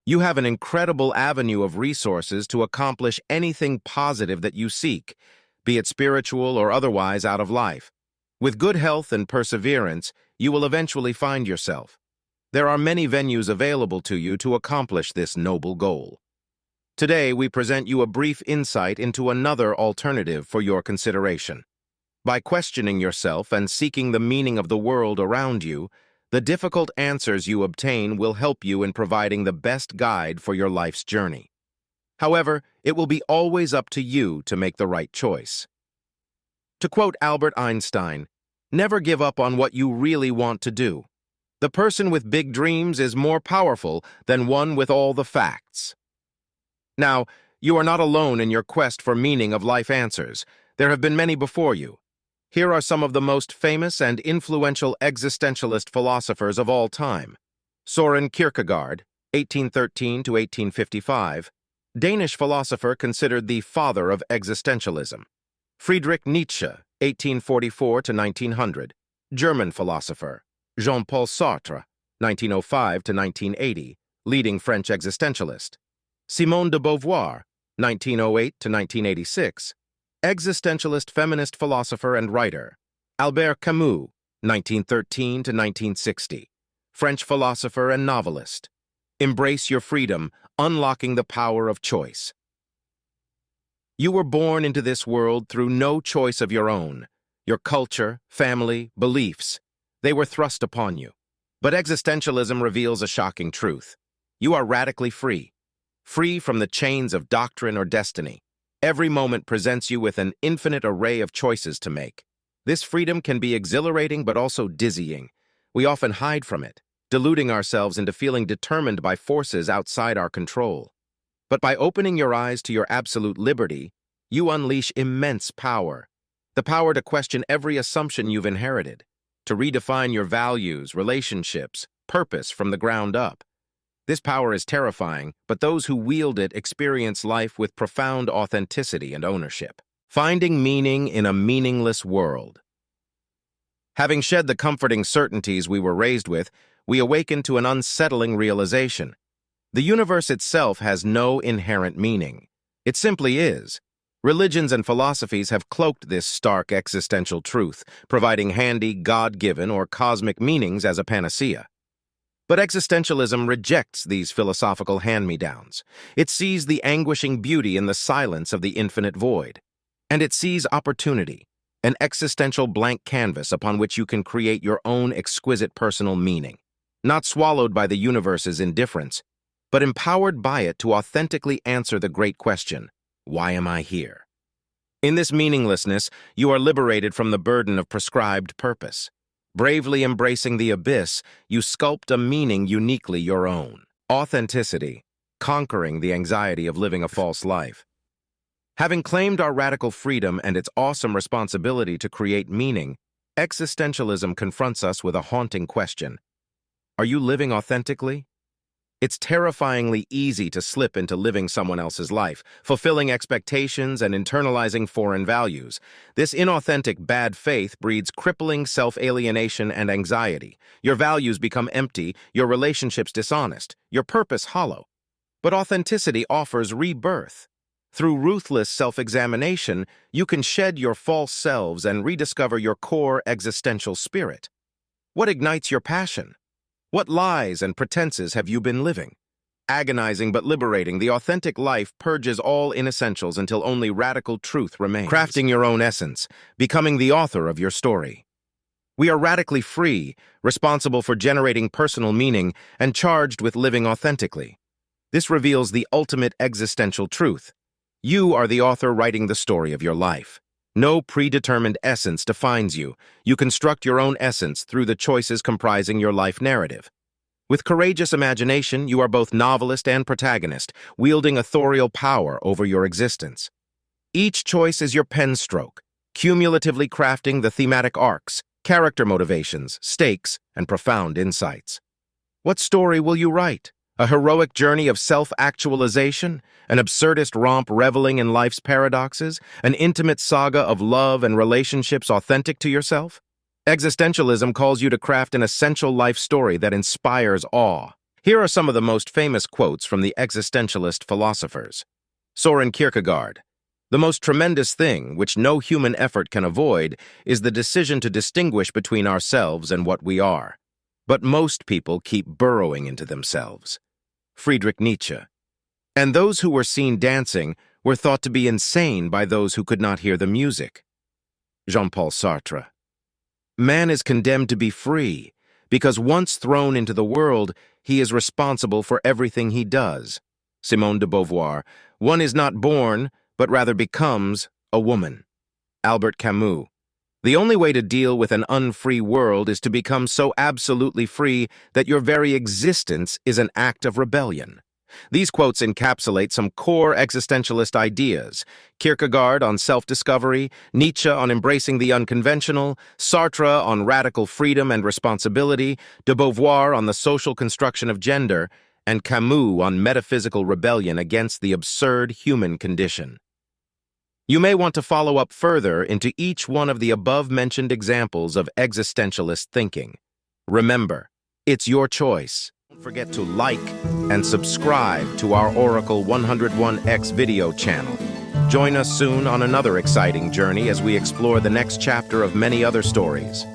You have an incredible avenue of resources to accomplish anything positive that you seek, be it spiritual or otherwise out of life. With good health and perseverance, you will eventually find yourself. There are many venues available to you to accomplish this noble goal. Today, we present you a brief insight into another alternative for your consideration. By questioning yourself and seeking the meaning of the world around you, the difficult answers you obtain will help you in providing the best guide for your life's journey. However, it will be always up to you to make the right choice. To quote Albert Einstein, "Never give up on what you really want to do. The person with big dreams is more powerful than one with all the facts." Now, you are not alone in your quest for meaning of life answers. There have been many before you. Here are some of the most famous and influential existentialist philosophers of all time. Søren Kierkegaard, 1813 to 1855, Danish philosopher considered the father of existentialism. Friedrich Nietzsche, 1844 to 1900, German philosopher. Jean-Paul Sartre, 1905 to 1980, leading French existentialist. Simone de Beauvoir, 1908 to 1986, existentialist feminist philosopher and writer. Albert Camus, 1913 to 1960, French philosopher and novelist. Embrace your freedom, unlocking the power of choice. You were born into this world through no choice of your own. Your culture, family, beliefs, they were thrust upon you. But existentialism reveals a shocking truth. You are radically free. Free from the chains of doctrine or destiny. Every moment presents you with an infinite array of choices to make. This freedom can be exhilarating but also dizzying. We often hide from it, deluding ourselves into feeling determined by forces outside our control. But by opening your eyes to your absolute liberty, you unleash immense power. The power to question every assumption you've inherited, to redefine your values, relationships, purpose from the ground up. This power is terrifying, but those who wield it experience life with profound authenticity and ownership. Finding meaning in a meaningless world. Having shed the comforting certainties we were raised with, we awaken to an unsettling realization. The universe itself has no inherent meaning. It simply is. Religions and philosophies have cloaked this stark existential truth, providing handy, God-given, or cosmic meanings as a panacea. But existentialism rejects these philosophical hand-me-downs. It sees the anguishing beauty in the silence of the infinite void. And it sees opportunity, an existential blank canvas upon which you can create your own exquisite personal meaning, not swallowed by the universe's indifference, but empowered by it to authentically answer the great question, why am I here? In this meaninglessness, you are liberated from the burden of prescribed purpose. Bravely embracing the abyss, you sculpt a meaning uniquely your own. Authenticity, conquering the anxiety of living a false life. Having claimed our radical freedom and its awesome responsibility to create meaning, existentialism confronts us with a haunting question. Are you living authentically? It's terrifyingly easy to slip into living someone else's life, fulfilling expectations and internalizing foreign values. This inauthentic bad faith breeds crippling self-alienation and anxiety. Your values become empty, your relationships dishonest, your purpose hollow. But authenticity offers rebirth. Through ruthless self-examination, you can shed your false selves and rediscover your core existential spirit. What ignites your passion? What lies and pretenses have you been living? Agonizing but liberating, the authentic life purges all inessentials until only radical truth remains. Crafting your own essence, becoming the author of your story. We are radically free, responsible for generating personal meaning, and charged with living authentically. This reveals the ultimate existential truth. You are the author writing the story of your life. No predetermined essence defines you. You construct your own essence through the choices comprising your life narrative. With courageous imagination, you are both novelist and protagonist, wielding authorial power over your existence. Each choice is your pen stroke, cumulatively crafting the thematic arcs, character motivations, stakes, and profound insights. What story will you write? A heroic journey of self-actualization? An absurdist romp reveling in life's paradoxes? An intimate saga of love and relationships authentic to yourself? Existentialism calls you to craft an essential life story that inspires awe. Here are some of the most famous quotes from the existentialist philosophers. Søren Kierkegaard. The most tremendous thing, which no human effort can avoid, is the decision to distinguish between ourselves and what we are. But most people keep burrowing into themselves. Friedrich Nietzsche. And those who were seen dancing were thought to be insane by those who could not hear the music. Jean-Paul Sartre. Man is condemned to be free, because once thrown into the world, he is responsible for everything he does. Simone de Beauvoir. One is not born, but rather becomes, a woman. Albert Camus. The only way to deal with an unfree world is to become so absolutely free that your very existence is an act of rebellion. These quotes encapsulate some core existentialist ideas: Kierkegaard on self-discovery, Nietzsche on embracing the unconventional, Sartre on radical freedom and responsibility, de Beauvoir on the social construction of gender, and Camus on metaphysical rebellion against the absurd human condition. You may want to follow up further into each one of the above-mentioned examples of existentialist thinking. Remember, it's your choice. Don't forget to like and subscribe to our Oracle 101X video channel. Join us soon on another exciting journey as we explore the next chapter of many other stories.